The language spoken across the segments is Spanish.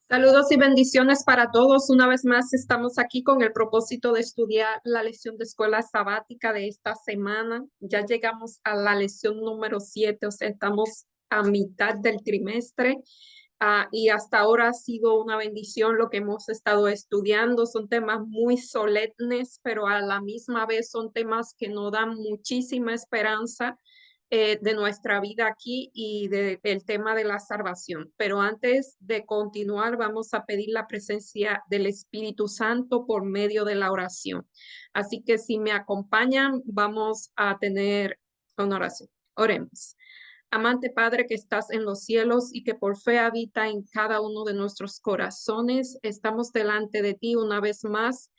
Saludos y bendiciones para todos. Una vez más estamos aquí con el propósito de estudiar la lección de escuela sabática de esta semana. Ya llegamos a la lección número 7, o sea, estamos a mitad del trimestre. Y hasta ahora ha sido una bendición lo que hemos estado estudiando. Son temas muy solemnes, pero a la misma vez son temas que nos dan muchísima esperanza de nuestra vida aquí y del tema de la salvación. Pero antes de continuar, vamos a pedir la presencia del Espíritu Santo por medio de la oración. Así que si me acompañan, vamos a tener una oración. Oremos. Amante Padre que estás en los cielos y que por fe habita en cada uno de nuestros corazones, estamos delante de ti una vez más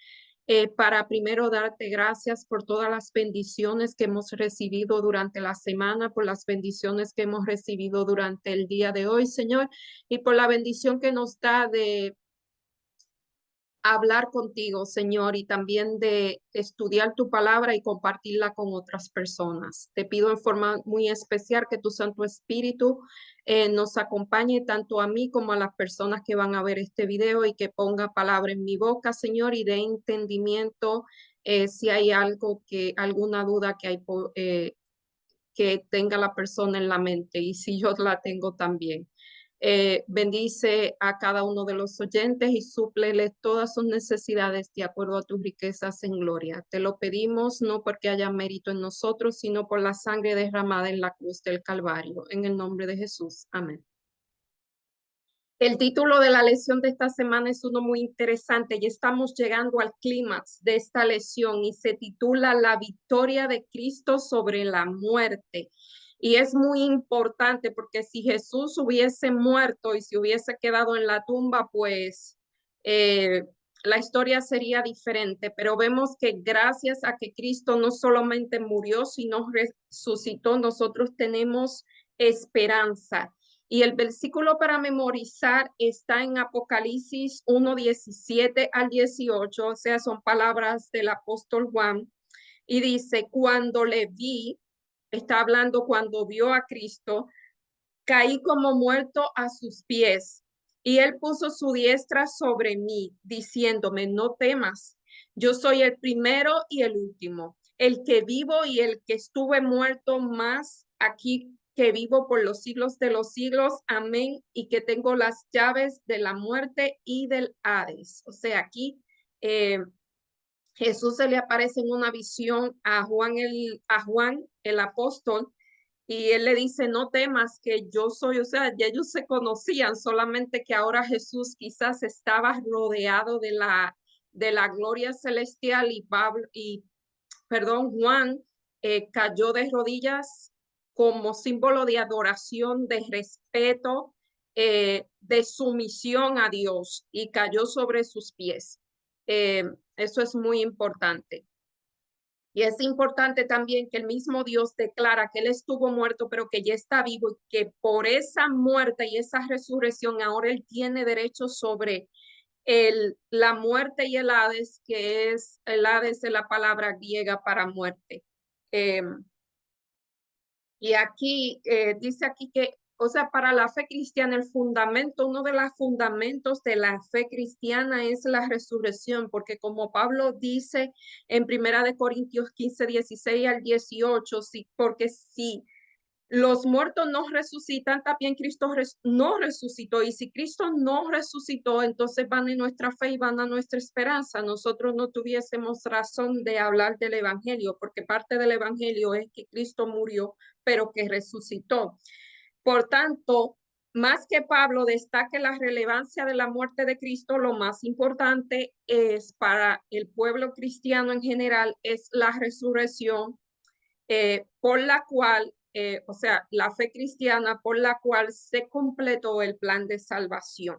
para primero darte gracias por todas las bendiciones que hemos recibido durante la semana, por las bendiciones que hemos recibido durante el día de hoy, Señor, y por la bendición que nos da de hablar contigo, Señor, y también de estudiar tu palabra y compartirla con otras personas. Te pido en forma muy especial que tu Santo Espíritu nos acompañe tanto a mí como a las personas que van a ver este video y que ponga palabra en mi boca, Señor, y de entendimiento si hay algo alguna duda que tenga la persona en la mente y si yo la tengo también. Bendice a cada uno de los oyentes y súplele todas sus necesidades de acuerdo a tus riquezas en gloria. Te lo pedimos no porque haya mérito en nosotros, sino por la sangre derramada en la cruz del Calvario. En el nombre de Jesús. Amén. El título de la lección de esta semana es uno muy interesante y estamos llegando al clímax de esta lección y se titula La victoria de Cristo sobre la muerte. Y es muy importante porque si Jesús hubiese muerto y si hubiese quedado en la tumba, pues la historia sería diferente. Pero vemos que gracias a que Cristo no solamente murió, sino resucitó, nosotros tenemos esperanza. Y el versículo para memorizar está en Apocalipsis 1:17 al 18, o sea, son palabras del apóstol Juan. Y dice, cuando le vi, está hablando cuando vio a Cristo, caí como muerto a sus pies. Y él puso su diestra sobre mí, diciéndome, no temas, yo soy el primero y el último, el que vivo y el que estuve muerto, más aquí que vivo por los siglos de los siglos. Amén. Y que tengo las llaves de la muerte y del Hades. O sea, aquí Jesús se le aparece en una visión a Juan el apóstol, y él le dice, no temas que yo soy, o sea, ya ellos se conocían, solamente que ahora Jesús quizás estaba rodeado de la gloria celestial Juan cayó de rodillas como símbolo de adoración, de respeto, de sumisión a Dios y cayó sobre sus pies. Eso es muy importante. Y es importante también que el mismo Dios declara que Él estuvo muerto, pero que ya está vivo y que por esa muerte y esa resurrección ahora Él tiene derecho sobre la muerte y el Hades, que es el Hades de la palabra griega para muerte. Y aquí dice aquí que, o sea, para la fe cristiana, el fundamento, uno de los fundamentos de la fe cristiana es la resurrección, porque como Pablo dice en Primera de Corintios 15:16 al 18, sí, porque si los muertos no resucitan, también Cristo no resucitó. Y si Cristo no resucitó, entonces van en nuestra fe y van a nuestra esperanza. Nosotros no tuviésemos razón de hablar del Evangelio, porque parte del Evangelio es que Cristo murió, pero que resucitó. Por tanto, más que Pablo destaque la relevancia de la muerte de Cristo, lo más importante es para el pueblo cristiano en general, es la resurrección por la cual, o sea, la fe cristiana por la cual se completó el plan de salvación.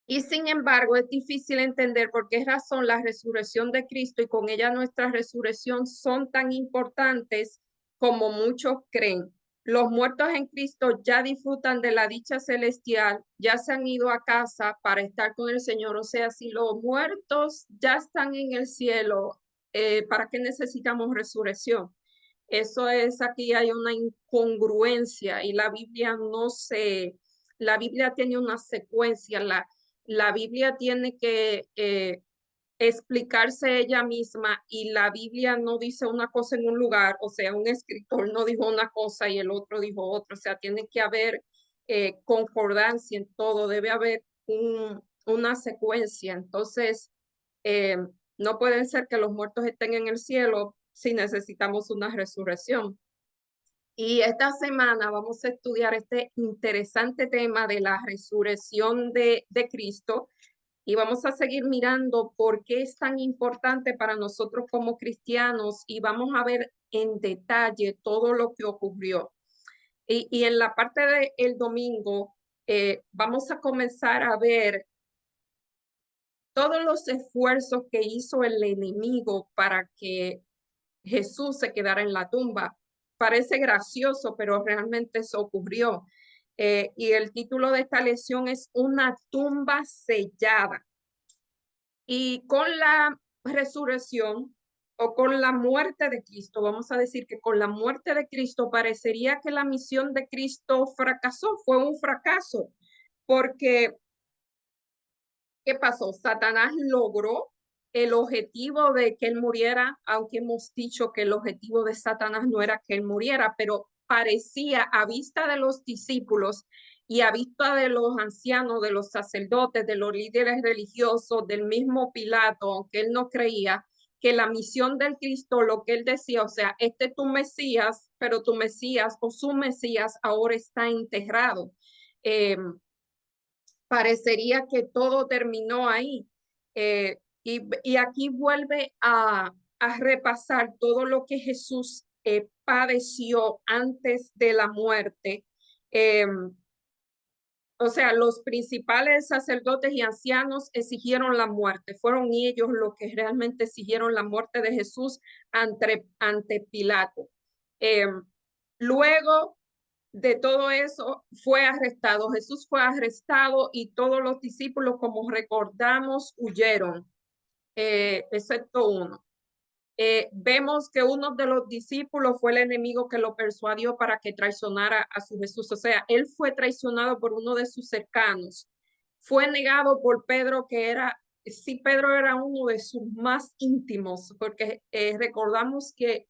Y sin embargo, es difícil entender por qué razón la resurrección de Cristo y con ella nuestra resurrección son tan importantes como muchos creen. Los muertos en Cristo ya disfrutan de la dicha celestial, ya se han ido a casa para estar con el Señor. O sea, si los muertos ya están en el cielo, ¿para qué necesitamos resurrección? Eso es, aquí hay una incongruencia y la Biblia tiene una secuencia, la Biblia tiene que explicarse ella misma y la Biblia no dice una cosa en un lugar, o sea, un escritor no dijo una cosa y el otro dijo otra, o sea, tiene que haber concordancia en todo, debe haber una secuencia. Entonces, eh, no puede ser que los muertos estén en el cielo si necesitamos una resurrección. Y esta semana vamos a estudiar este interesante tema de la resurrección de Cristo y vamos a seguir mirando por qué es tan importante para nosotros como cristianos y vamos a ver en detalle todo lo que ocurrió. Y en la parte del domingo vamos a comenzar a ver todos los esfuerzos que hizo el enemigo para que Jesús se quedara en la tumba. Parece gracioso, pero realmente eso ocurrió. Y el título de esta lección es Una tumba sellada. Y con la resurrección o con la muerte de Cristo, vamos a decir que con la muerte de Cristo parecería que la misión de Cristo fracasó, fue un fracaso, porque ¿qué pasó? Satanás logró el objetivo de que él muriera, aunque hemos dicho que el objetivo de Satanás no era que él muriera, pero parecía a vista de los discípulos y a vista de los ancianos, de los sacerdotes, de los líderes religiosos, del mismo Pilato, aunque él no creía, que la misión del Cristo, lo que él decía, o sea, este es tu Mesías, pero tu Mesías o su Mesías ahora está enterrado. Parecería que todo terminó ahí. Y aquí vuelve a repasar todo lo que Jesús padeció antes de la muerte. Eh, o sea, los principales sacerdotes y ancianos exigieron la muerte. Fueron ellos los que realmente exigieron la muerte de Jesús ante Pilato. Eh, Luego de todo eso fue arrestado. Jesús fue arrestado y todos los discípulos, como recordamos, huyeron, excepto uno. Vemos que uno de los discípulos fue el enemigo que lo persuadió para que traicionara a su Jesús. O sea, él fue traicionado por uno de sus cercanos. Fue negado por Pedro, sí, Pedro era uno de sus más íntimos, porque recordamos que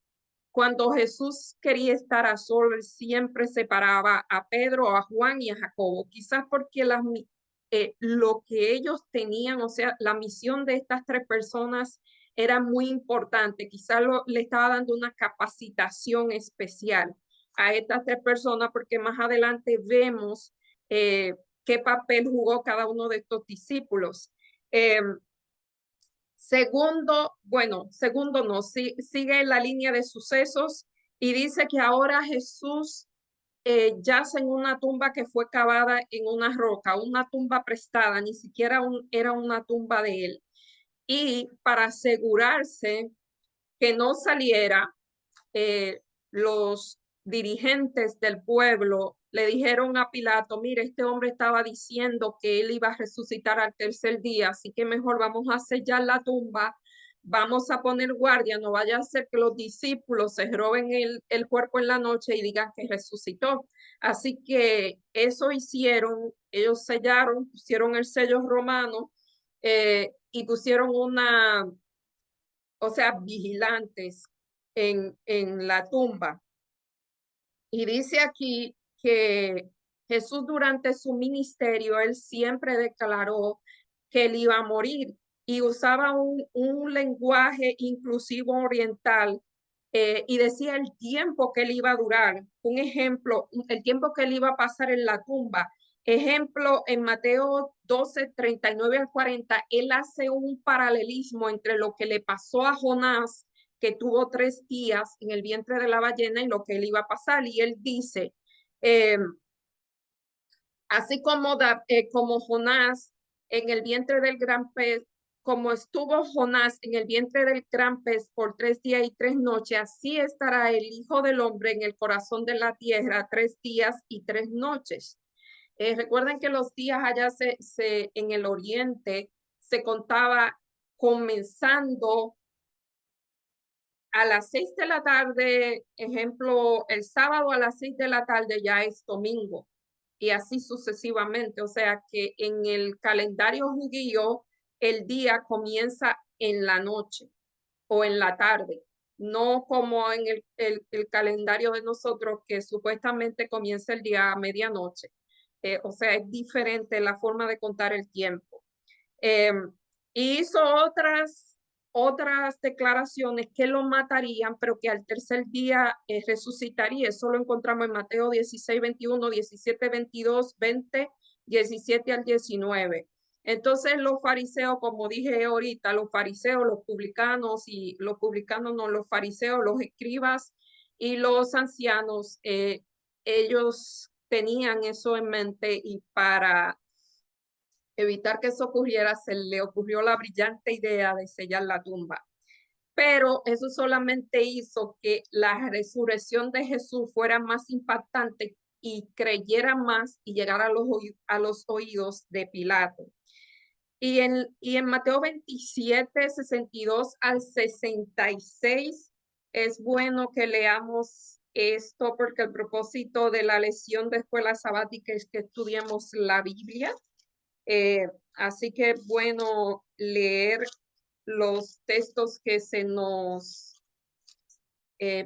cuando Jesús quería estar a solas, siempre separaba a Pedro, a Juan y a Jacobo, quizás porque lo que ellos tenían, o sea, la misión de estas tres personas era muy importante, quizás le estaba dando una capacitación especial a estas tres personas, porque más adelante vemos qué papel jugó cada uno de estos discípulos. Segundo no, sigue la línea de sucesos y dice que ahora Jesús yace en una tumba que fue cavada en una roca, una tumba prestada, ni siquiera era una tumba de él. Y para asegurarse que no saliera, los dirigentes del pueblo le dijeron a Pilato, mire, este hombre estaba diciendo que él iba a resucitar al tercer día, así que mejor vamos a sellar la tumba, vamos a poner guardia, no vaya a ser que los discípulos se roben el cuerpo en la noche y digan que resucitó. Así que eso hicieron, ellos sellaron, pusieron el sello romano y pusieron o sea, vigilantes en la tumba. Y dice aquí que Jesús durante su ministerio, él siempre declaró que él iba a morir y usaba un lenguaje inclusivo oriental y decía el tiempo que él iba a durar. Un ejemplo, el tiempo que él iba a pasar en la tumba. Ejemplo, en Mateo 12, 39 al 40, él hace un paralelismo entre lo que le pasó a Jonás, que tuvo 3 días en el vientre de la ballena, y lo que él iba a pasar. Y él dice, eh, así como Jonás en el vientre del gran pez, como estuvo Jonás en el vientre del gran pez por 3 días y 3 noches, así estará el Hijo del Hombre en el corazón de la tierra 3 días y 3 noches. Recuerden que los días allá en el oriente se contaba comenzando a las 6 de la tarde, ejemplo, el sábado a las 6 de la tarde ya es domingo y así sucesivamente. O sea que en el calendario judío el día comienza en la noche o en la tarde, no como en el calendario de nosotros que supuestamente comienza el día a medianoche. O sea, es diferente la forma de contar el tiempo. Hizo otras declaraciones que lo matarían, pero que al tercer día resucitaría. Eso lo encontramos en Mateo 16, 21, 17, 22, 20, 17 al 19. Entonces los fariseos, como dije ahorita, los fariseos, los publicanos no, los fariseos, los escribas y los ancianos, ellos tenían eso en mente y para evitar que eso ocurriera, se le ocurrió la brillante idea de sellar la tumba. Pero eso solamente hizo que la resurrección de Jesús fuera más impactante y creyera más y llegara a los oídos de Pilato. Y en Mateo 27, 62 al 66, es bueno que leamos esto porque el propósito de la lección de escuela sabática es que estudiemos la Biblia. Así que bueno leer los textos que se nos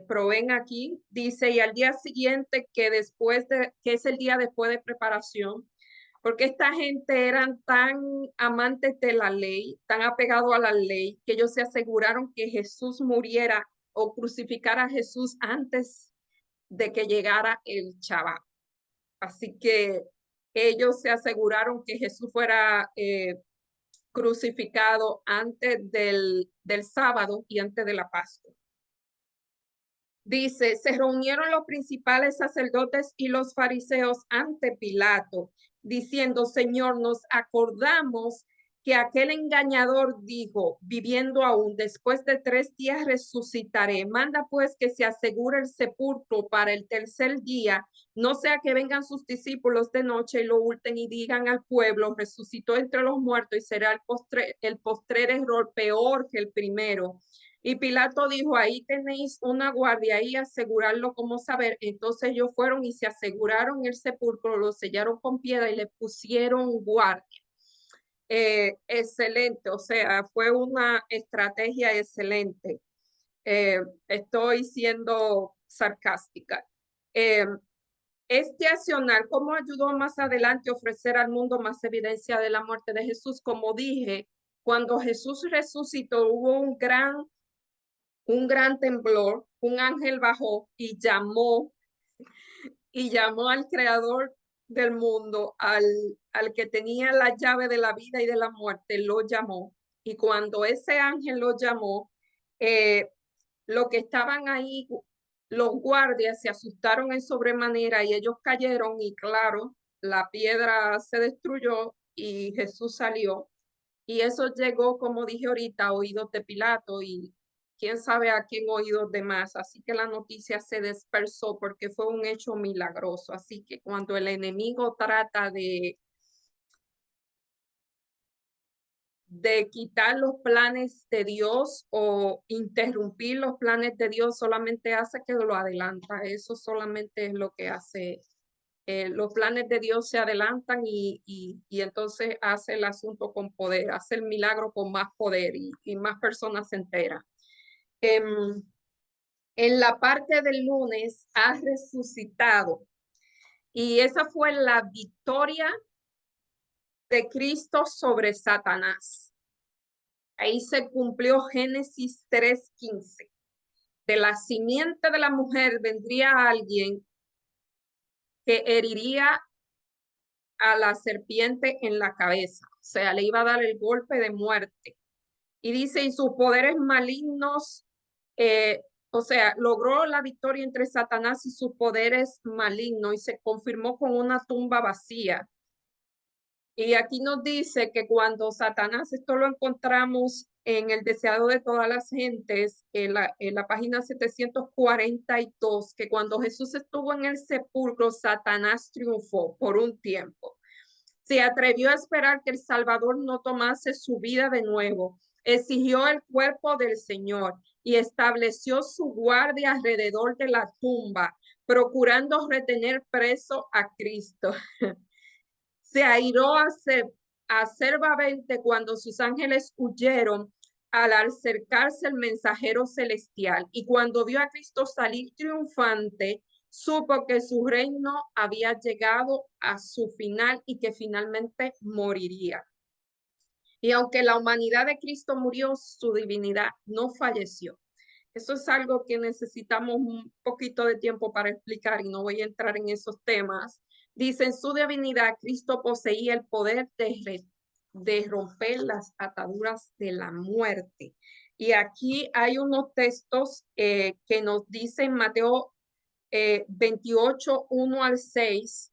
proveen aquí. Dice, y al día siguiente, que es el día después de preparación, porque esta gente eran tan amantes de la ley, tan apegados a la ley, que ellos se aseguraron que Jesús muriera o crucificara a Jesús antes de que llegara el Shabbat. Así que ellos se aseguraron que Jesús fuera crucificado antes del sábado y antes de la Pascua. Dice, se reunieron los principales sacerdotes y los fariseos ante Pilato, diciendo, Señor, nos acordamos que aquel engañador dijo, viviendo aún, después de 3 días resucitaré. Manda pues que se asegure el sepulcro para el tercer día, no sea que vengan sus discípulos de noche y lo hurten y digan al pueblo, resucitó entre los muertos y será el postrer error peor que el primero. Y Pilato dijo, ahí tenéis una guardia, ahí asegurarlo como saber. Entonces ellos fueron y se aseguraron el sepulcro, lo sellaron con piedra y le pusieron guardia. Excelente, o sea, fue una estrategia excelente. Estoy siendo sarcástica. Este accionar, ¿cómo ayudó más adelante a ofrecer al mundo más evidencia de la muerte de Jesús? Como dije, cuando Jesús resucitó, hubo un gran temblor, un ángel bajó y llamó al creador del mundo, al que tenía la llave de la vida y de la muerte, lo llamó. Y cuando ese ángel lo llamó, los que estaban ahí, los guardias se asustaron en sobremanera y ellos cayeron y claro, la piedra se destruyó y Jesús salió. Y eso llegó, como dije ahorita, a oídos de Pilato y quién sabe a quién oídos de más. Así que la noticia se dispersó porque fue un hecho milagroso. Así que cuando el enemigo trata de quitar los planes de Dios o interrumpir los planes de Dios, solamente hace que lo adelanta. Eso solamente es lo que hace. Los planes de Dios se adelantan y entonces hace el asunto con poder, hace el milagro con más poder y más personas se enteran. En la parte del lunes ha resucitado y esa fue la victoria de Cristo sobre Satanás. Ahí se cumplió Génesis 3:15. De la simiente de la mujer vendría alguien que heriría a la serpiente en la cabeza, o sea, le iba a dar el golpe de muerte. Y dice, y sus poderes malignos, o sea, logró la victoria entre Satanás y sus poderes malignos y se confirmó con una tumba vacía. Y aquí nos dice que cuando Satanás, esto lo encontramos en el deseado de todas las gentes, en la página 742, que cuando Jesús estuvo en el sepulcro, Satanás triunfó por un tiempo. Se atrevió a esperar que el Salvador no tomase su vida de nuevo, exigió el cuerpo del Señor y estableció su guardia alrededor de la tumba, procurando retener preso a Cristo. Se airó acerbamente cuando sus ángeles huyeron al acercarse el mensajero celestial, y cuando vio a Cristo salir triunfante, supo que su reino había llegado a su final y que finalmente moriría. Y aunque la humanidad de Cristo murió, su divinidad no falleció. Eso es algo que necesitamos un poquito de tiempo para explicar y no voy a entrar en esos temas. Dice, en su divinidad, Cristo poseía el poder de romper las ataduras de la muerte. Y aquí hay unos textos que nos dicen Mateo 28, 1 al 6.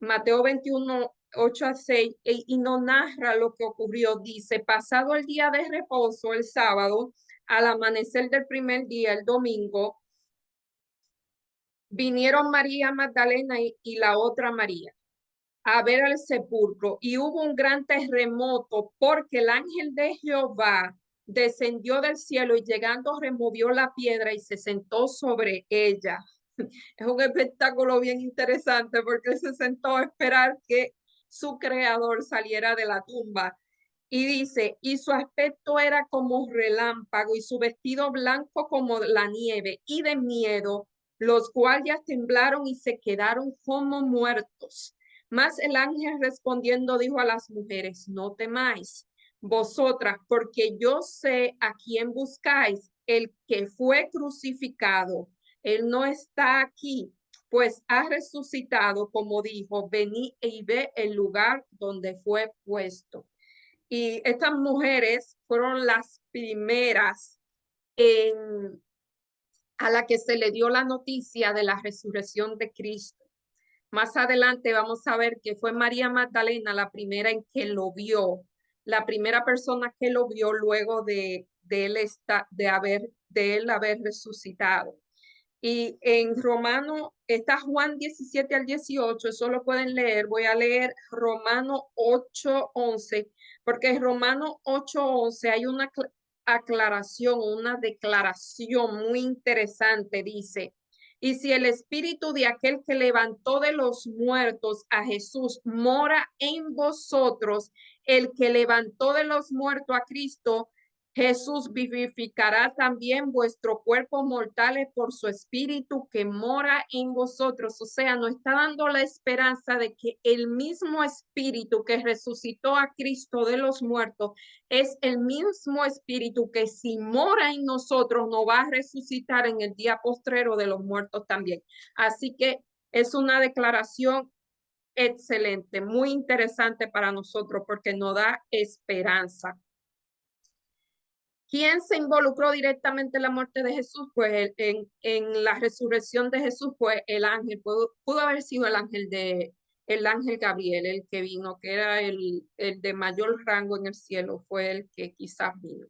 Mateo 21, 8 a 6, y no narra lo que ocurrió. Dice, pasado el día de reposo, el sábado, al amanecer del primer día, el domingo, vinieron María Magdalena y la otra María a ver al sepulcro, y hubo un gran terremoto porque el ángel de Jehová descendió del cielo y llegando removió la piedra y se sentó sobre ella. Es un espectáculo bien interesante porque él se sentó a esperar que su creador saliera de la tumba. Y dice, y su aspecto era como relámpago y su vestido blanco como la nieve, y de miedo los guardias temblaron y se quedaron como muertos. Mas el ángel respondiendo dijo a las mujeres, no temáis vosotras, porque yo sé a quién buscáis, el que fue crucificado. Él no está aquí, pues ha resucitado, como dijo, vení y ve el lugar donde fue puesto. Y estas mujeres fueron las primeras a la que se le dio la noticia de la resurrección de Cristo. Más adelante vamos a ver que fue María Magdalena la primera en que lo vio, la primera persona que lo vio luego de él haber resucitado. Y en Romano está Juan 17 al 18, eso lo pueden leer. Voy a leer Romano 8:11, porque en Romano 8:11 hay una aclaración, una declaración muy interesante. Dice, y si el espíritu de aquel que levantó de los muertos a Jesús mora en vosotros, el que levantó de los muertos a Cristo, Jesús vivificará también vuestros cuerpos mortales por su espíritu que mora en vosotros. O sea, nos está dando la esperanza de que el mismo espíritu que resucitó a Cristo de los muertos es el mismo espíritu que si mora en nosotros nos va a resucitar en el día postrero de los muertos también. Así que es una declaración excelente, muy interesante para nosotros porque nos da esperanza. ¿Quién se involucró directamente en la muerte de Jesús? Pues en la resurrección de Jesús, pues el ángel, pudo haber sido el ángel Gabriel, el que vino, que era el de mayor rango en el cielo, fue el que quizás vino.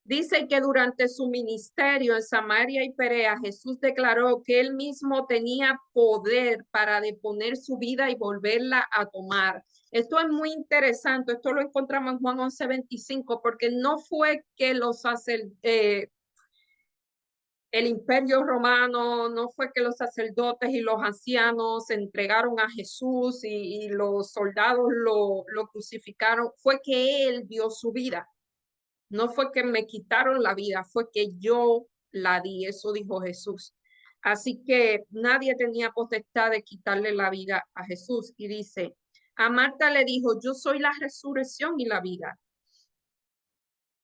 Dice que durante su ministerio en Samaria y Perea, Jesús declaró que él mismo tenía poder para deponer su vida y volverla a tomar. Esto es muy interesante, esto lo encontramos en Juan 11:25, porque no fue que el imperio romano, no fue que los sacerdotes y los ancianos se entregaron a Jesús y los soldados lo crucificaron, fue que él dio su vida. No fue que me quitaron la vida, fue que yo la di, eso dijo Jesús. Así que nadie tenía potestad de quitarle la vida a Jesús. Y dice, a Marta le dijo, yo soy la resurrección y la vida.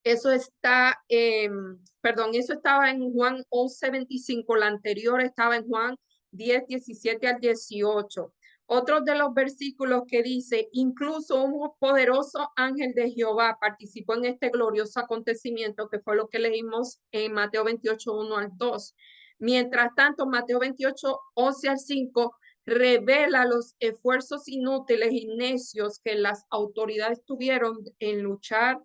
Eso eso estaba en Juan 11:25, la anterior estaba en Juan 10:17 al 18. Otro de los versículos que dice, incluso un poderoso ángel de Jehová participó en este glorioso acontecimiento, que fue lo que leímos en Mateo 28:1 al 2. Mientras tanto, Mateo 28:11 al 5 revela los esfuerzos inútiles y necios que las autoridades tuvieron en luchar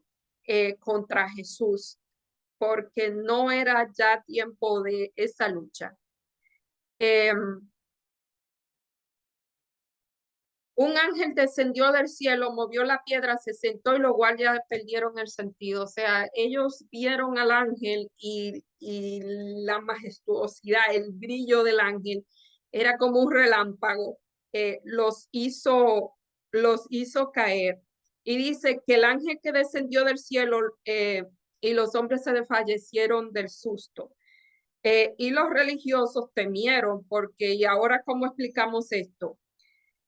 contra Jesús, porque no era ya tiempo de esa lucha. Un ángel descendió del cielo, movió la piedra, se sentó y los guardias perdieron el sentido. O sea, ellos vieron al ángel y la majestuosidad, el brillo del ángel era como un relámpago. Los hizo caer. Y dice que el ángel que descendió del cielo y los hombres se desfallecieron del susto. Y los religiosos temieron porque, ¿y ahora cómo explicamos esto?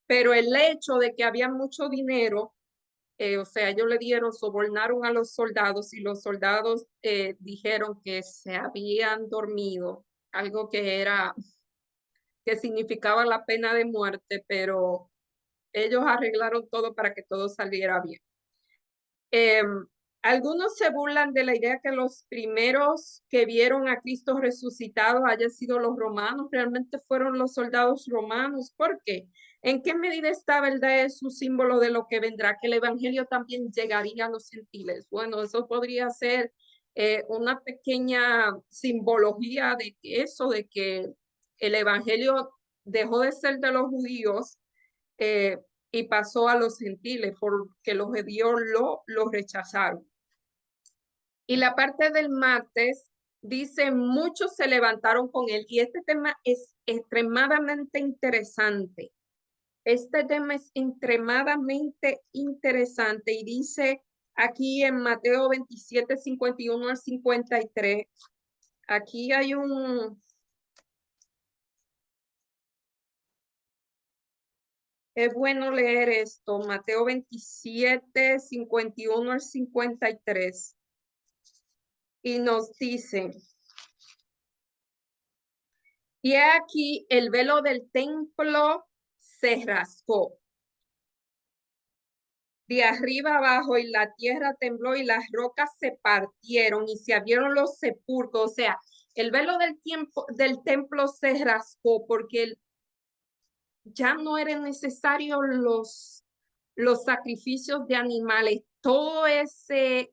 Pero el hecho de que había mucho dinero, o sea, ellos le dieron, sobornaron a los soldados y los soldados dijeron que se habían dormido, algo que significaba la pena de muerte, pero ellos arreglaron todo para que todo saliera bien. Eh, Algunos se burlan de la idea que los primeros que vieron a Cristo resucitado hayan sido los romanos, realmente fueron los soldados romanos. ¿Por qué? ¿En qué medida esta verdad es un símbolo de lo que vendrá? Que el evangelio también llegaría a los gentiles. Bueno, eso podría ser una pequeña simbología de eso, de que el evangelio dejó de ser de los judíos eh, y pasó a los gentiles porque los judíos lo rechazaron. Y la parte del martes dice, muchos se levantaron con él. Y este tema es extremadamente interesante. Este tema es extremadamente interesante y dice aquí en Mateo 27, 51 al 53, aquí hay es bueno leer esto, Mateo 27, 51 al 53. Y nos dice, y aquí el velo del templo se rasgó de arriba abajo y la tierra tembló y las rocas se partieron y se abrieron los sepulcros. O sea, el velo del templo se rasgó porque ya no eran necesarios los sacrificios de animales. Todo ese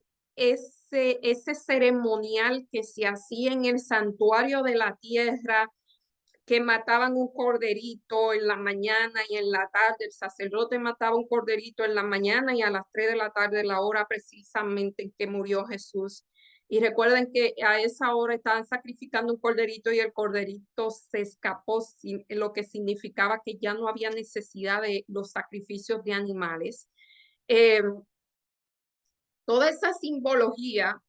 ceremonial que se hacía en el santuario de la tierra, que mataban un corderito en la mañana y en la tarde. El sacerdote mataba un corderito en la mañana y a las 3 de la tarde, la hora precisamente en que murió Jesús. Y recuerden que a esa hora estaban sacrificando un corderito y el corderito se escapó, lo que significaba que ya no había necesidad de los sacrificios de animales. Toda esa simbología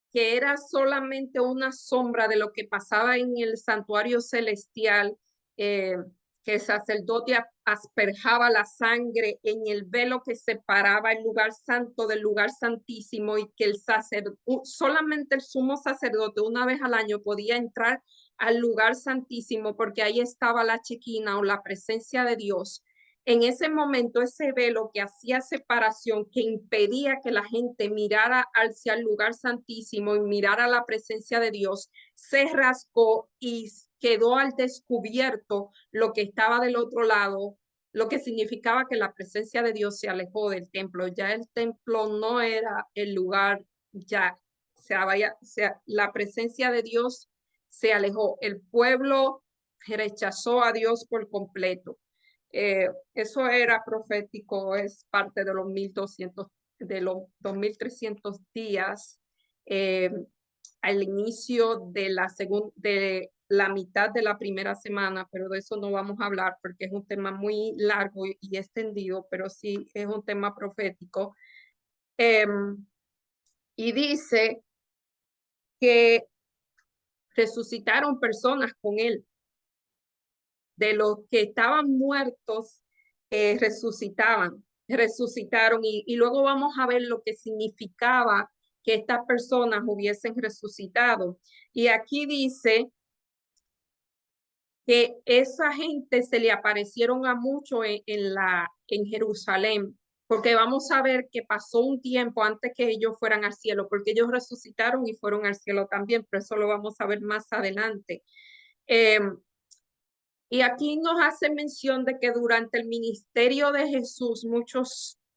que era solamente una sombra de lo que pasaba en el santuario celestial, que el sacerdote asperjaba la sangre en el velo que separaba el lugar santo del lugar santísimo y que el sacerdote, solamente el sumo sacerdote una vez al año podía entrar al lugar santísimo porque ahí estaba la chequina o la presencia de Dios. En ese momento, ese velo que hacía separación, que impedía que la gente mirara hacia el lugar santísimo y mirara la presencia de Dios, se rascó y quedó al descubierto lo que estaba del otro lado, lo que significaba que la presencia de Dios se alejó del templo. Ya el templo no era el lugar, ya la presencia de Dios se alejó. El pueblo rechazó a Dios por completo. Eso era profético, es parte de los 1200, de los 2300 días al inicio de la mitad de la primera semana, pero de eso no vamos a hablar porque es un tema muy largo y extendido, pero sí es un tema profético. Y dice que resucitaron personas con él. De los que estaban muertos, resucitaron y luego vamos a ver lo que significaba que estas personas hubiesen resucitado. Y aquí dice que esa gente se le aparecieron a muchos en Jerusalén, porque vamos a ver que pasó un tiempo antes que ellos fueran al cielo, porque ellos resucitaron y fueron al cielo también, pero eso lo vamos a ver más adelante. Y aquí nos hace mención de que durante el ministerio de Jesús,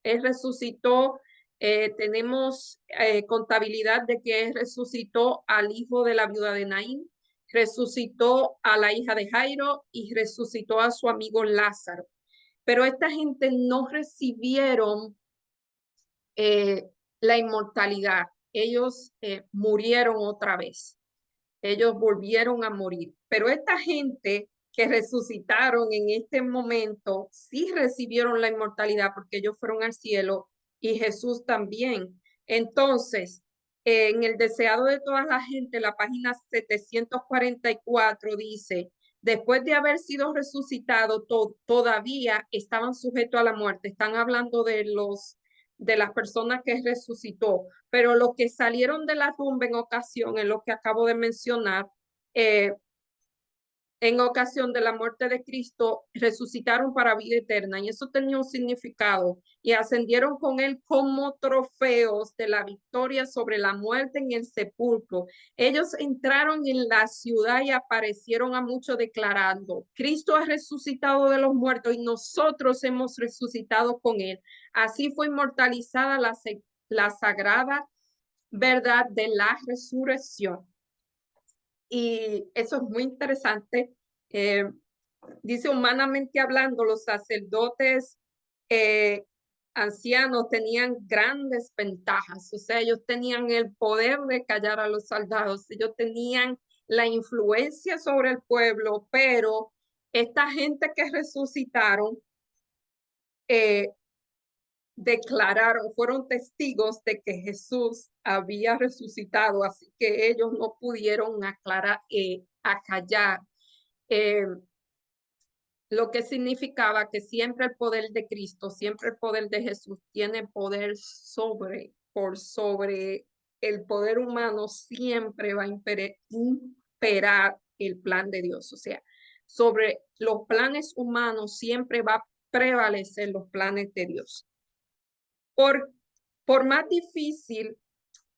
él resucitó, tenemos contabilidad de que él resucitó al hijo de la viuda de Naín, resucitó a la hija de Jairo y resucitó a su amigo Lázaro. pero esta gente no recibieron la inmortalidad. Ellos murieron otra vez. Ellos volvieron a morir. Pero esta gente que resucitaron en este momento sí recibieron la inmortalidad porque ellos fueron al cielo y Jesús también. Entonces, en el deseado de toda la gente, la página 744 dice, después de haber sido resucitado, todavía estaban sujetos a la muerte. Están hablando de las personas que resucitó, pero los que salieron de la tumba en ocasión, en lo que acabo de mencionar, eh, en ocasión de la muerte de Cristo, resucitaron para vida eterna. Y eso tenía un significado. Y ascendieron con él como trofeos de la victoria sobre la muerte en el sepulcro. Ellos entraron en la ciudad y aparecieron a muchos declarando, Cristo ha resucitado de los muertos y nosotros hemos resucitado con él. Así fue inmortalizada la sagrada verdad de la resurrección. Y eso es muy interesante. Dice, humanamente hablando, los sacerdotes ancianos tenían grandes ventajas, o sea, ellos tenían el poder de callar a los soldados, ellos tenían la influencia sobre el pueblo, pero esta gente que resucitaron declararon, fueron testigos de que Jesús había resucitado, así que ellos no pudieron acallar lo que significaba que siempre el poder de Cristo, siempre el poder de Jesús tiene poder por sobre el poder humano, siempre va a imperar el plan de Dios. O sea, sobre los planes humanos siempre va a prevalecer los planes de Dios. Por más difícil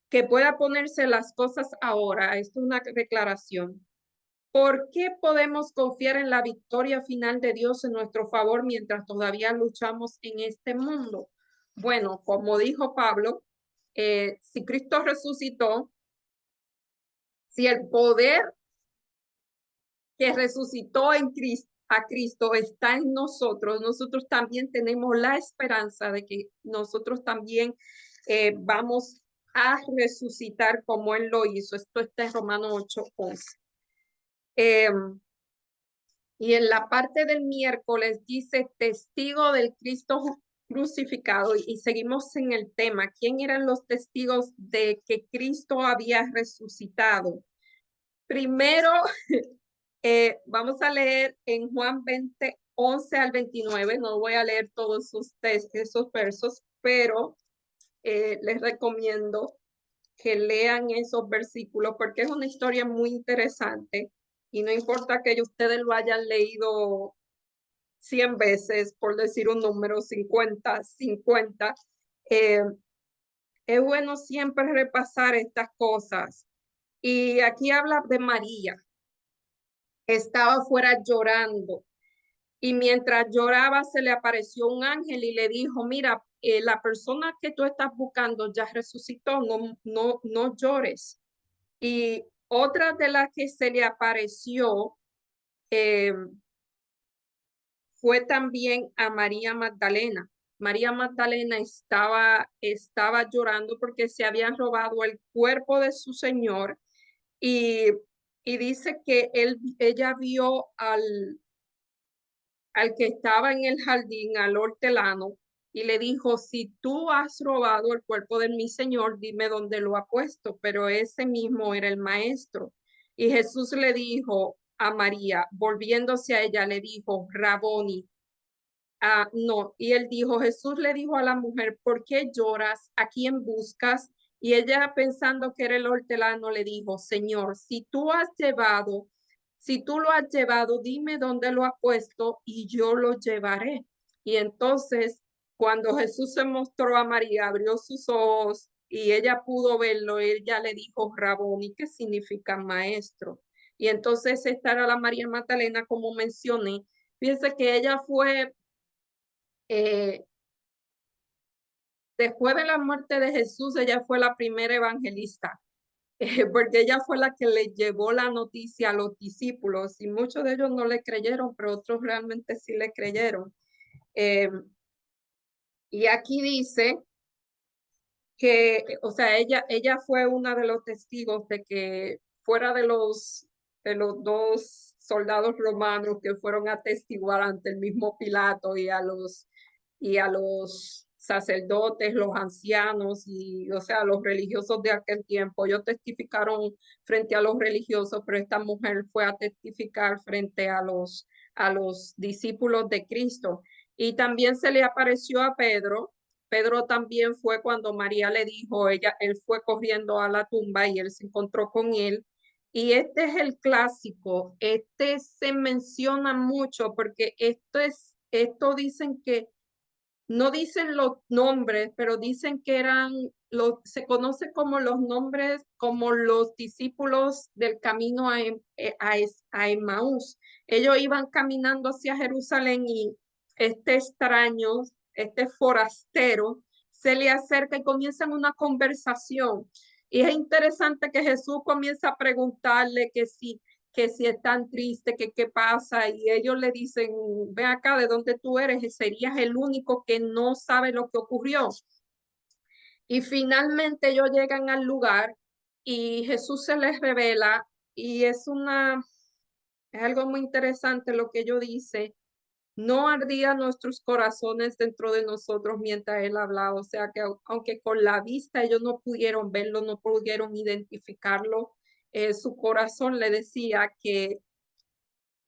que pueda ponerse las cosas ahora, esto es una declaración. ¿Por qué podemos confiar en la victoria final de Dios en nuestro favor mientras todavía luchamos en este mundo? Bueno, como dijo Pablo, si Cristo resucitó, si el poder que resucitó a Cristo está en nosotros, nosotros también tenemos la esperanza de que nosotros también vamos a resucitar como Él lo hizo. Esto está en Romanos 8:11. Y en la parte del miércoles dice testigo del Cristo crucificado y seguimos en el tema. ¿Quién eran los testigos de que Cristo había resucitado? Primero, vamos a leer en Juan 20:11 al 29. No voy a leer todos esos versos, pero les recomiendo que lean esos versículos porque es una historia muy interesante y no importa que ustedes lo hayan leído 100 veces, por decir un número, 50, es bueno siempre repasar estas cosas. Y aquí habla de María. Estaba fuera llorando y mientras lloraba se le apareció un ángel y le dijo, mira, la persona que tú estás buscando ya resucitó, no llores. Y otra de las que se le apareció fue también a María Magdalena. María Magdalena estaba llorando porque se habían robado el cuerpo de su Señor y, y dice que ella vio al que estaba en el jardín, al hortelano, y le dijo, si tú has robado el cuerpo de mi Señor, dime dónde lo ha puesto, pero ese mismo era el maestro. Y Jesús le dijo a María, volviéndose a ella, le dijo, Raboni. No, y él dijo, Jesús le dijo a la mujer, ¿por qué lloras? ¿A quién buscas? Y ella pensando que era el hortelano, le dijo, Señor, si tú lo has llevado, dime dónde lo has puesto y yo lo llevaré. Y entonces, cuando Jesús se mostró a María, abrió sus ojos y ella pudo verlo, ella le dijo, Raboni, ¿qué significa maestro? Y entonces esta era la María Magdalena, como mencioné. Fíjense que ella fue después de la muerte de Jesús, ella fue la primera evangelista, porque ella fue la que le llevó la noticia a los discípulos y muchos de ellos no le creyeron, pero otros realmente sí le creyeron. Eh, y aquí dice que, o sea, ella fue una de los testigos de que fuera de los dos soldados romanos que fueron a testiguar ante el mismo Pilato y a los sacerdotes, los ancianos y, o sea, los religiosos de aquel tiempo. Ellos testificaron frente a los religiosos, pero esta mujer fue a testificar frente a los discípulos de Cristo. Y también se le apareció a Pedro. Pedro también fue cuando María le dijo, él fue corriendo a la tumba y él se encontró con él. Y este es el clásico, este se menciona mucho porque esto dicen que no dicen los nombres, pero dicen que se conoce como los nombres, como los discípulos del camino a Emaús. Ellos iban caminando hacia Jerusalén y este extraño, este forastero, se le acerca y comienzan una conversación. Y es interesante que Jesús comienza a preguntarle que si es tan triste, que qué pasa, y ellos le dicen, ven acá, ¿de dónde tú eres? Serías el único que no sabe lo que ocurrió. Y finalmente ellos llegan al lugar y Jesús se les revela y es algo muy interesante lo que ellos dicen. No ardían nuestros corazones dentro de nosotros mientras él hablaba, o sea que aunque con la vista ellos no pudieron verlo, no pudieron identificarlo, su corazón le decía que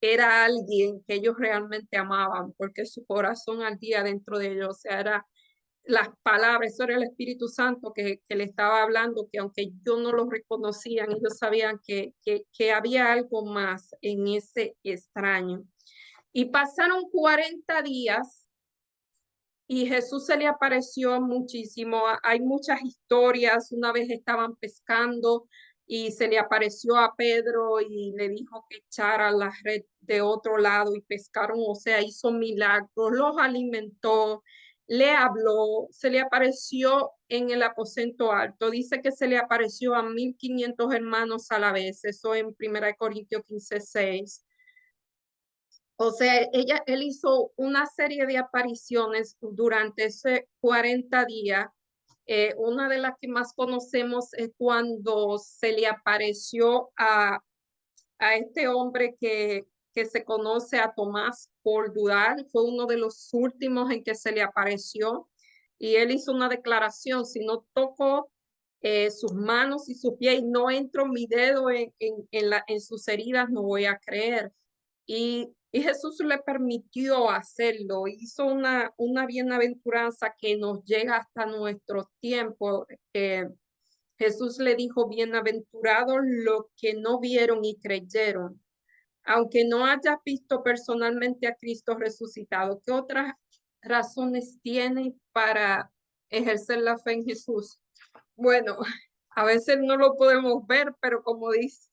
era alguien que ellos realmente amaban, porque su corazón ardía dentro de ellos, o sea, era las palabras, eso era el Espíritu Santo que le estaba hablando, que aunque yo no lo reconocían, ellos sabían que había algo más en ese extraño. Y pasaron 40 días y Jesús se le apareció muchísimo. Hay muchas historias. Una vez estaban pescando y se le apareció a Pedro y le dijo que echara la red de otro lado y pescaron, o sea, hizo milagros, los alimentó, le habló, se le apareció en el aposento alto. Dice que se le apareció a 1500 hermanos a la vez. Eso en 1 Corintios 15:6. O sea, él hizo una serie de apariciones durante ese 40 días. Una de las que más conocemos es cuando se le apareció a este hombre que se conoce a Tomás por dudar. Fue uno de los últimos en que se le apareció. Y él hizo una declaración, si no toco sus manos y sus pies y no entro mi dedo en sus heridas, no voy a creer. Y Jesús le permitió hacerlo, hizo una bienaventuranza que nos llega hasta nuestros tiempos. Jesús le dijo, bienaventurados los que no vieron y creyeron. Aunque no hayas visto personalmente a Cristo resucitado, ¿qué otras razones tiene para ejercer la fe en Jesús? Bueno, a veces no lo podemos ver, pero como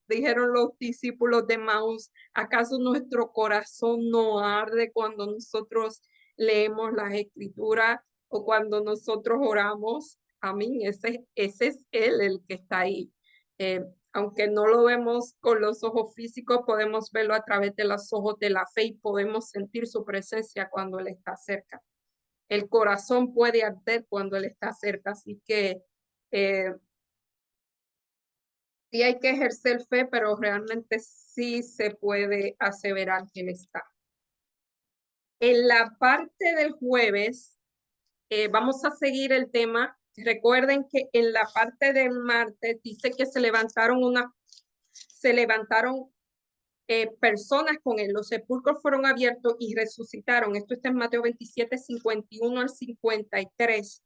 dijeron los discípulos de Maús, ¿acaso nuestro corazón no arde cuando nosotros leemos las escrituras o cuando nosotros oramos? A mí, ese es Él el que está ahí. Eh, Aunque no lo vemos con los ojos físicos, podemos verlo a través de los ojos de la fe y podemos sentir su presencia cuando Él está cerca. El corazón puede arder cuando Él está cerca, así que eh, sí hay que ejercer fe, pero realmente sí se puede aseverar que Él está. En la parte del jueves, vamos a seguir el tema. Recuerden que en la parte del martes dice que se levantaron personas con él, los sepulcros fueron abiertos y resucitaron. Esto está en Mateo 27:51 al 53.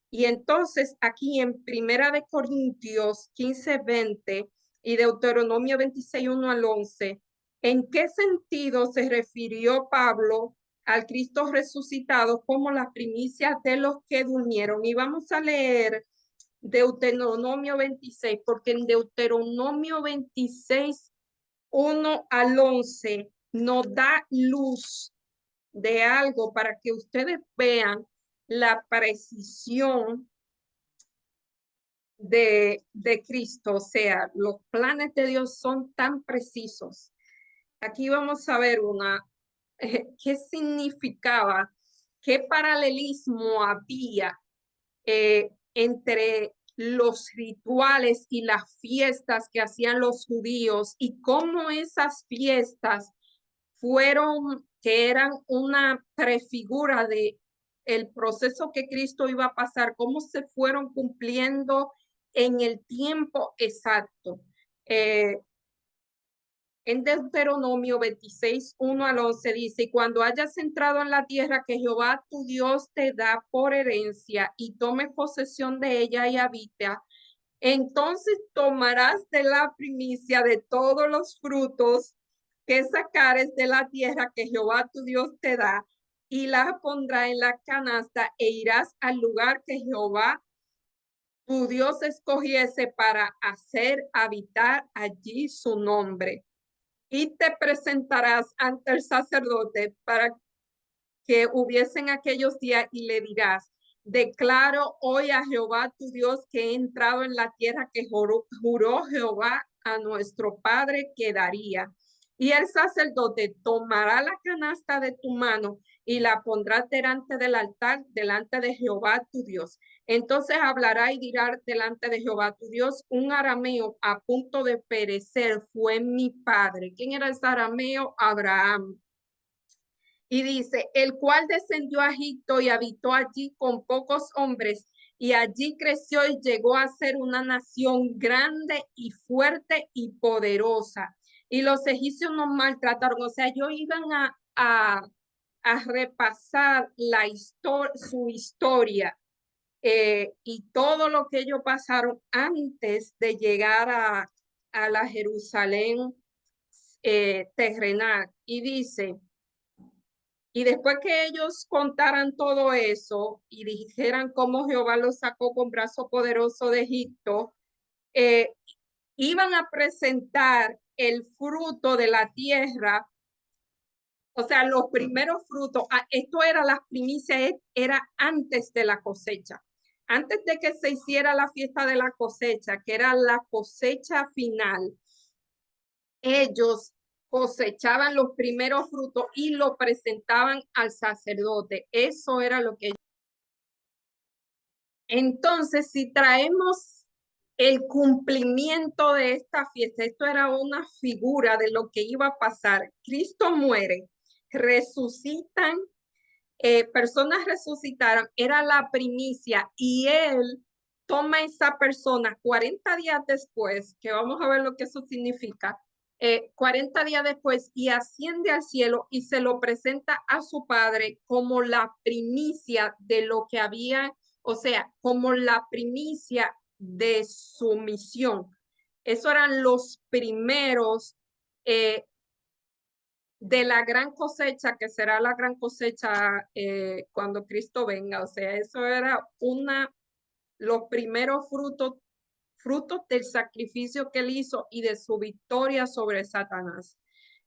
Y entonces aquí en Primera de Corintios 15:20 y Deuteronomio 26:1 al 11, ¿en qué sentido se refirió Pablo al Cristo resucitado como las primicias de los que durmieron? Y vamos a leer Deuteronomio 26, porque en Deuteronomio 26:1 al 11 nos da luz de algo para que ustedes vean la precisión de Cristo. O sea, los planes de Dios son tan precisos. Aquí vamos a ver qué significaba ¿qué paralelismo había entre los rituales y las fiestas que hacían los judíos y cómo esas fiestas que eran una prefigura de el proceso que Cristo iba a pasar, cómo se fueron cumpliendo en el tiempo exacto? En Deuteronomio 26, 1 al 11 dice, y cuando hayas entrado en la tierra que Jehová tu Dios te da por herencia y tomes posesión de ella y habita, entonces tomarás de la primicia de todos los frutos que sacares de la tierra que Jehová tu Dios te da y la pondrá en la canasta e irás al lugar que Jehová tu Dios escogiese para hacer habitar allí su nombre. Y te presentarás ante el sacerdote para que hubiesen aquellos días y le dirás, declaro hoy a Jehová tu Dios que he entrado en la tierra que juró Jehová a nuestro padre que daría. Y el sacerdote tomará la canasta de tu mano y la pondrá delante del altar, delante de Jehová tu Dios. Entonces hablará y dirá delante de Jehová tu Dios, un arameo a punto de perecer fue mi padre. ¿Quién era ese arameo? Abraham. Y dice, el cual descendió a Egipto y habitó allí con pocos hombres, y allí creció y llegó a ser una nación grande y fuerte y poderosa. Y los egipcios nos maltrataron, o sea, ellos iban a repasar su historia y todo lo que ellos pasaron antes de llegar a la Jerusalén terrenal. Y dice, y después que ellos contaran todo eso y dijeran cómo Jehová los sacó con brazo poderoso de Egipto, eh, iban a presentar el fruto de la tierra, o sea, los primeros frutos. Esto era las primicias, era antes de la cosecha. Antes de que se hiciera la fiesta de la cosecha, que era la cosecha final, ellos cosechaban los primeros frutos y lo presentaban al sacerdote. Eso era lo que... Entonces, si traemos el cumplimiento de esta fiesta, esto era una figura de lo que iba a pasar. Cristo muere, resucitan, personas resucitaron, era la primicia y él toma esa persona 40 días después, que vamos a ver lo que eso significa, 40 días después y asciende al cielo y se lo presenta a su padre como la primicia de lo que había, o sea, como la primicia de su misión. Eso eran los primeros de la gran cosecha, que será la gran cosecha cuando Cristo venga. O sea, eso era los primeros frutos del sacrificio que él hizo y de su victoria sobre Satanás.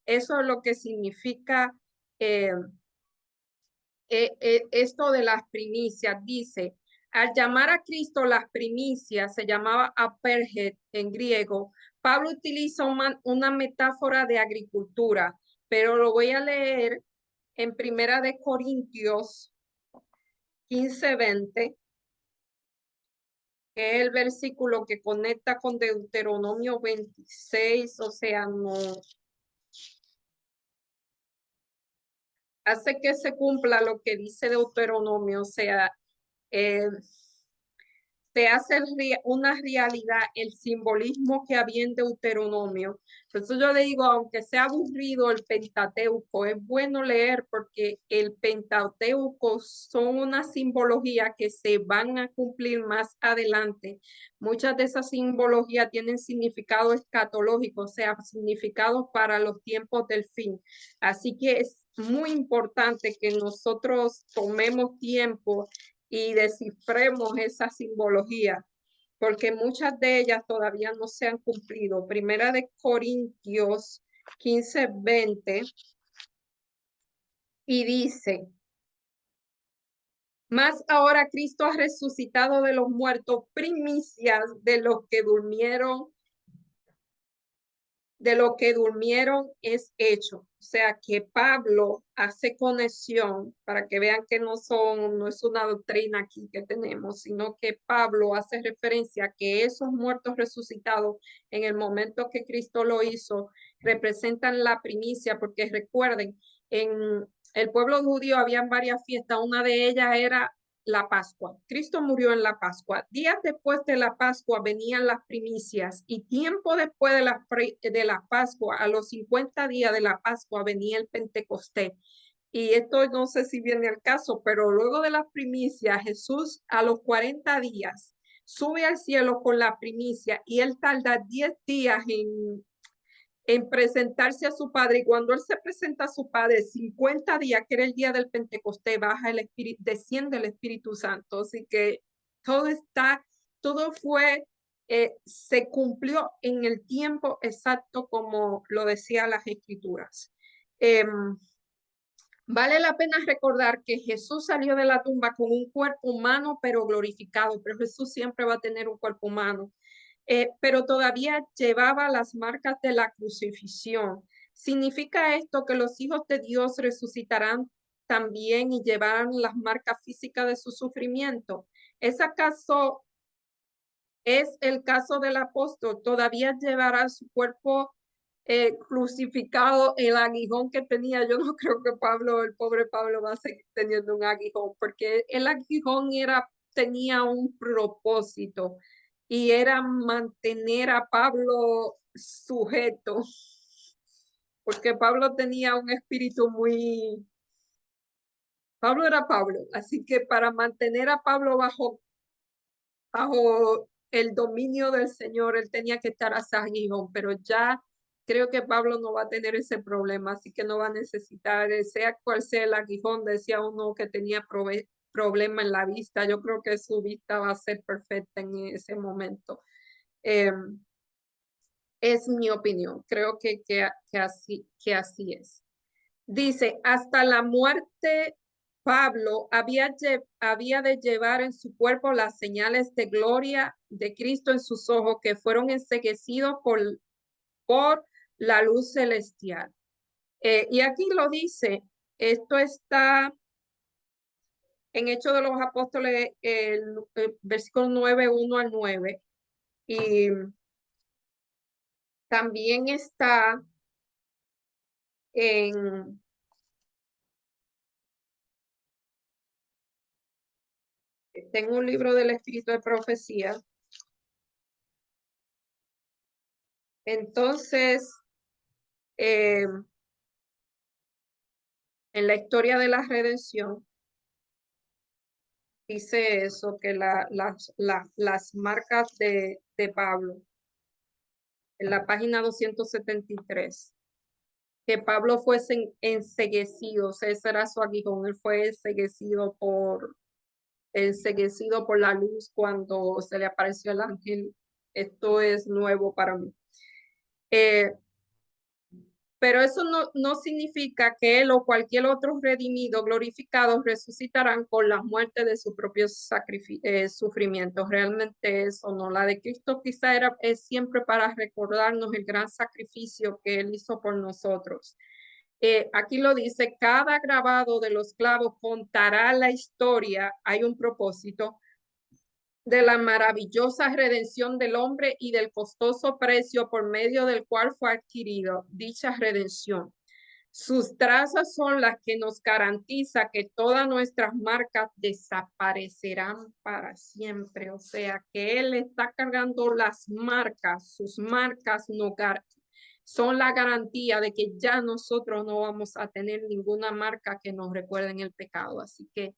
Eso es lo que significa esto de las primicias. Dice, al llamar a Cristo las primicias, se llamaba aperget en griego. Pablo utiliza una metáfora de agricultura, pero lo voy a leer en Primera de Corintios 15:20, que es el versículo que conecta con Deuteronomio 26, o sea, no hace que se cumpla lo que dice Deuteronomio, o sea, se hace una realidad el simbolismo que había en Deuteronomio. Por eso yo le digo, aunque sea aburrido el Pentateuco, es bueno leer porque el Pentateuco son una simbología que se van a cumplir más adelante. Muchas de esas simbologías tienen significado escatológico, o sea, significados para los tiempos del fin. Así que es muy importante que nosotros tomemos tiempo y descifremos esa simbología, porque muchas de ellas todavía no se han cumplido. Primera de Corintios 15:20 y dice, más ahora Cristo ha resucitado de los muertos, primicias de los que durmieron de lo que durmieron es hecho. O sea que Pablo hace conexión para que vean que no es una doctrina aquí que tenemos, sino que Pablo hace referencia a que esos muertos resucitados en el momento que Cristo lo hizo representan la primicia, porque recuerden, en el pueblo judío habían varias fiestas, una de ellas era la Pascua. Cristo murió en la Pascua. Días después de la Pascua venían las primicias y tiempo después de la Pascua, a los 50 días de la Pascua, venía el Pentecostés. Y esto no sé si viene al caso, pero luego de las primicias, Jesús a los 40 días sube al cielo con la primicia y él tarda 10 días en presentarse a su padre, y cuando él se presenta a su padre, 50 días, que era el día del Pentecostés, baja el Espíritu, desciende el Espíritu Santo. Así que todo fue, se cumplió en el tiempo exacto como lo decía las Escrituras. Vale la pena recordar que Jesús salió de la tumba con un cuerpo humano, pero glorificado, pero Jesús siempre va a tener un cuerpo humano. Pero todavía llevaba las marcas de la crucifixión. ¿Significa esto que los hijos de Dios resucitarán también y llevarán las marcas físicas de su sufrimiento? ¿Es acaso el caso del apóstol? ¿Todavía llevará su cuerpo crucificado el aguijón que tenía? Yo no creo que Pablo, el pobre Pablo, va a seguir teniendo un aguijón, porque el aguijón tenía un propósito y era mantener a Pablo sujeto, porque Pablo tenía un espíritu Pablo era Pablo, así que para mantener a Pablo bajo el dominio del Señor, él tenía que estar a aguijón, pero ya creo que Pablo no va a tener ese problema, así que no va a necesitar, sea cual sea el aguijón. Decía uno que tenía problema en la vista, yo creo que su vista va a ser perfecta en ese momento. Es mi opinión, creo que así es. Dice, hasta la muerte, Pablo había de llevar en su cuerpo las señales de gloria de Cristo en sus ojos, que fueron enceguecidos por la luz celestial. Y aquí lo dice, esto está en Hechos de los Apóstoles, el versículo 9, 1 al 9. Y también está en tengo un libro del Espíritu de Profecía. Entonces, en la historia de la redención, dice eso, que las marcas de Pablo, en la página 273, que Pablo fue enceguecido, o sea, ese era su aguijón, él fue enceguecido por la luz cuando se le apareció el ángel. Esto es nuevo para mí. Pero eso no significa que él o cualquier otro redimido, glorificado, resucitarán con la muerte de sus propios sufrimientos. Realmente eso no. La de Cristo quizá es siempre para recordarnos el gran sacrificio que él hizo por nosotros. Aquí lo dice, cada grabado de los clavos contará la historia, hay un propósito, de la maravillosa redención del hombre y del costoso precio por medio del cual fue adquirido dicha redención. Sus trazas son las que nos garantiza que todas nuestras marcas desaparecerán para siempre. O sea, que Él está cargando las marcas, sus marcas son la garantía de que ya nosotros no vamos a tener ninguna marca que nos recuerde en el pecado. Así que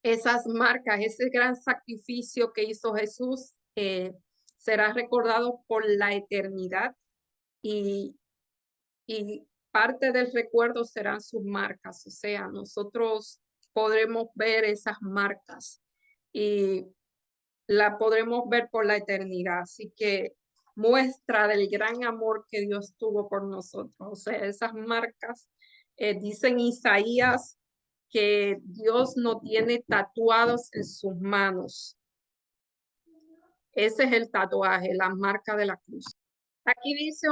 esas marcas, ese gran sacrificio que hizo Jesús, será recordado por la eternidad y parte del recuerdo serán sus marcas. O sea, nosotros podremos ver esas marcas y la podremos ver por la eternidad. Así que muestra del gran amor que Dios tuvo por nosotros. O sea, esas marcas, dicen Isaías, que Dios no tiene tatuados en sus manos. Ese es el tatuaje, la marca de la cruz. Aquí dice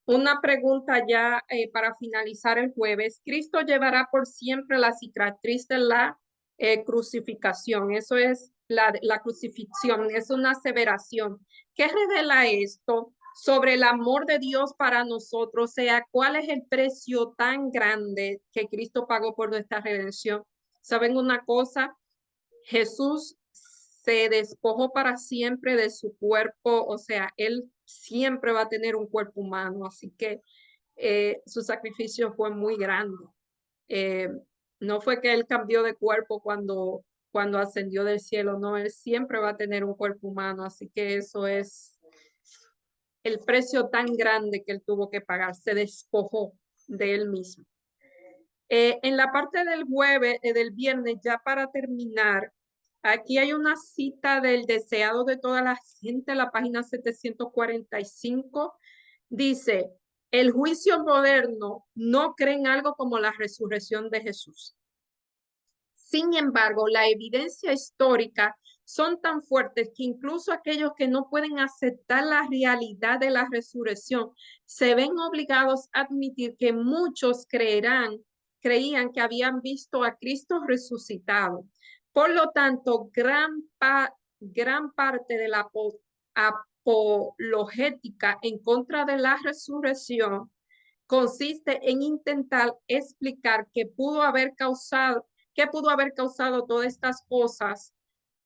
una pregunta ya para finalizar el jueves. ¿Cristo llevará por siempre la cicatriz de la crucificación? Eso es la crucifixión, es una aseveración. ¿Qué revela esto sobre el amor de Dios para nosotros? O sea, ¿cuál es el precio tan grande que Cristo pagó por nuestra redención? ¿Saben una cosa? Jesús se despojó para siempre de su cuerpo, o sea, él siempre va a tener un cuerpo humano, así que su sacrificio fue muy grande. Eh, no fue que él cambió de cuerpo cuando ascendió del cielo, no, él siempre va a tener un cuerpo humano, así que eso es el precio tan grande que él tuvo que pagar, se despojó de él mismo. En la parte del jueves, del viernes, ya para terminar, aquí hay una cita del deseado de toda la gente, la página 745. Dice, el juicio moderno no cree en algo como la resurrección de Jesús. Sin embargo, la evidencia histórica son tan fuertes que incluso aquellos que no pueden aceptar la realidad de la resurrección se ven obligados a admitir que muchos creían que habían visto a Cristo resucitado. Por lo tanto, gran parte de la apologética en contra de la resurrección consiste en intentar explicar qué pudo haber causado todas estas cosas.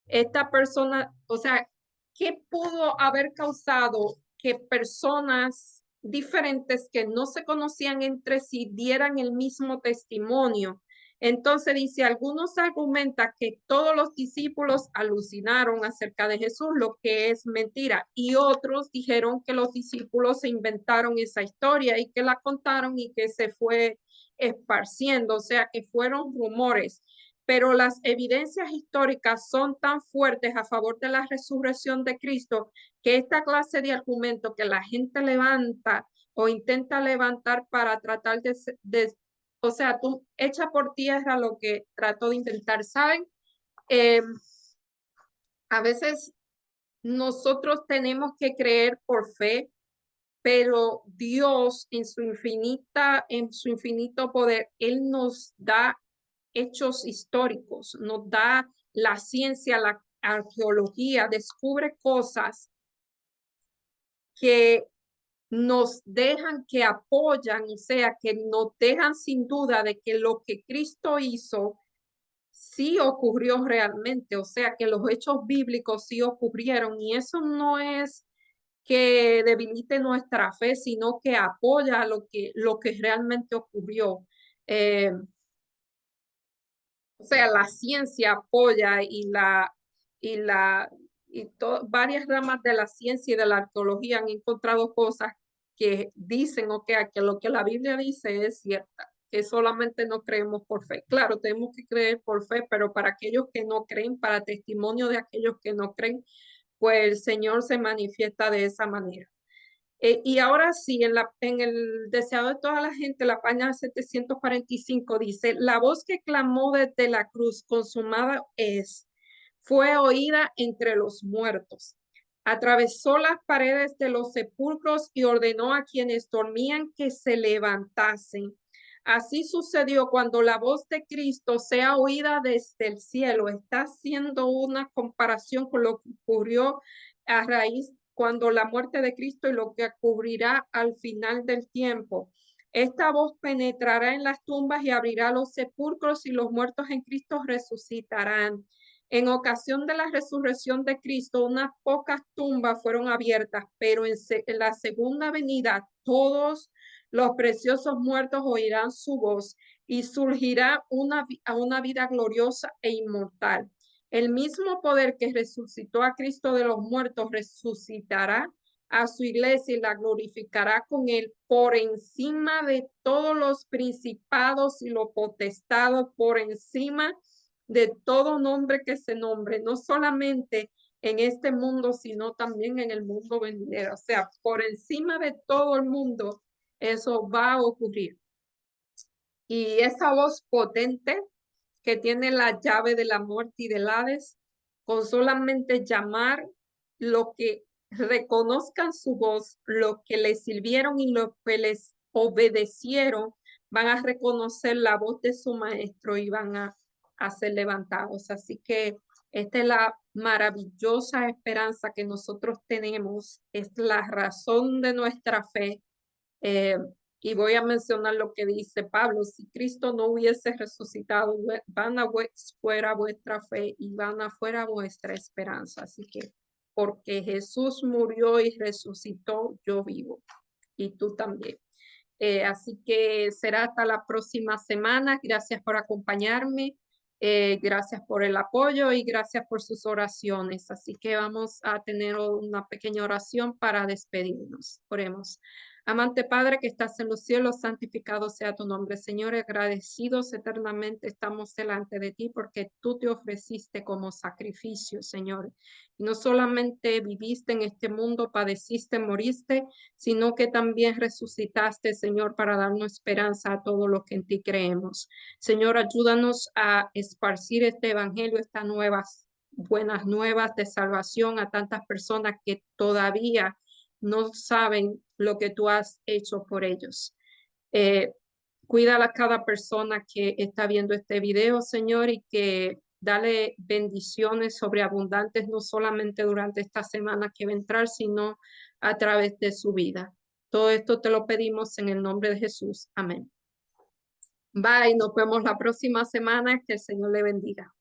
Esta persona, o sea, qué pudo haber causado que personas diferentes que no se conocían entre sí dieran el mismo testimonio. Entonces dice, algunos argumentan que todos los discípulos alucinaron acerca de Jesús, lo que es mentira, y otros dijeron que los discípulos se inventaron esa historia y que la contaron y que se fue esparciendo, o sea, que fueron rumores, pero las evidencias históricas son tan fuertes a favor de la resurrección de Cristo que esta clase de argumento que la gente levanta o intenta levantar para tratar o sea, tú echa por tierra lo que trató de inventar, ¿saben? Eh, a veces nosotros tenemos que creer por fe, pero Dios en su infinito poder, Él nos da hechos históricos, nos da la ciencia, la arqueología, descubre cosas que nos dejan, que apoyan, o sea, que nos dejan sin duda de que lo que Cristo hizo sí ocurrió realmente, o sea, que los hechos bíblicos sí ocurrieron y eso no es que debilite nuestra fe, sino que apoya lo que realmente ocurrió. O sea, la ciencia apoya y varias ramas de la ciencia y de la arqueología han encontrado cosas que dicen, que lo que la Biblia dice es cierta, que solamente no creemos por fe. Claro, tenemos que creer por fe, pero para aquellos que no creen, para testimonio de aquellos que no creen, pues el Señor se manifiesta de esa manera. Y ahora sí, en el deseado de toda la gente, la página 745 dice, la voz que clamó desde la cruz, consumada es, fue oída entre los muertos. Atravesó las paredes de los sepulcros y ordenó a quienes dormían que se levantasen. Así sucedió cuando la voz de Cristo sea oída desde el cielo. Está haciendo una comparación con lo que ocurrió a raíz cuando la muerte de Cristo y lo que ocurrirá al final del tiempo. Esta voz penetrará en las tumbas y abrirá los sepulcros y los muertos en Cristo resucitarán. En ocasión de la resurrección de Cristo, unas pocas tumbas fueron abiertas, pero en la segunda venida todos los preciosos muertos oirán su voz y surgirá a una vida gloriosa e inmortal. El mismo poder que resucitó a Cristo de los muertos resucitará a su iglesia y la glorificará con él por encima de todos los principados y los potestados, por encima de todo nombre que se nombre, no solamente en este mundo, sino también en el mundo venidero. O sea, por encima de todo el mundo, eso va a ocurrir. Y esa voz potente que tiene la llave de la muerte y del Hades, con solamente llamar lo que reconozcan su voz, los que les sirvieron y los que les obedecieron, van a reconocer la voz de su maestro y van a ser levantados. Así que esta es la maravillosa esperanza que nosotros tenemos, es la razón de nuestra fe. Eh, y voy a mencionar lo que dice Pablo: si Cristo no hubiese resucitado, van fuera vuestra fe y van afuera vuestra esperanza. Así que porque Jesús murió y resucitó, yo vivo y tú también. Así que será hasta la próxima semana. Gracias por acompañarme. Gracias por el apoyo y gracias por sus oraciones. Así que vamos a tener una pequeña oración para despedirnos. Oremos. Amante Padre que estás en los cielos, santificado sea tu nombre. Señor, agradecidos eternamente estamos delante de ti porque tú te ofreciste como sacrificio, Señor. Y no solamente viviste en este mundo, padeciste, moriste, sino que también resucitaste, Señor, para darnos esperanza a todos los que en ti creemos. Señor, ayúdanos a esparcir este evangelio, estas buenas nuevas de salvación a tantas personas que todavía no saben lo que tú has hecho por ellos. Cuida a cada persona que está viendo este video, Señor, y que dale bendiciones sobreabundantes, no solamente durante esta semana que va a entrar, sino a través de su vida. Todo esto te lo pedimos en el nombre de Jesús. Amén. Bye, nos vemos la próxima semana. Que el Señor le bendiga.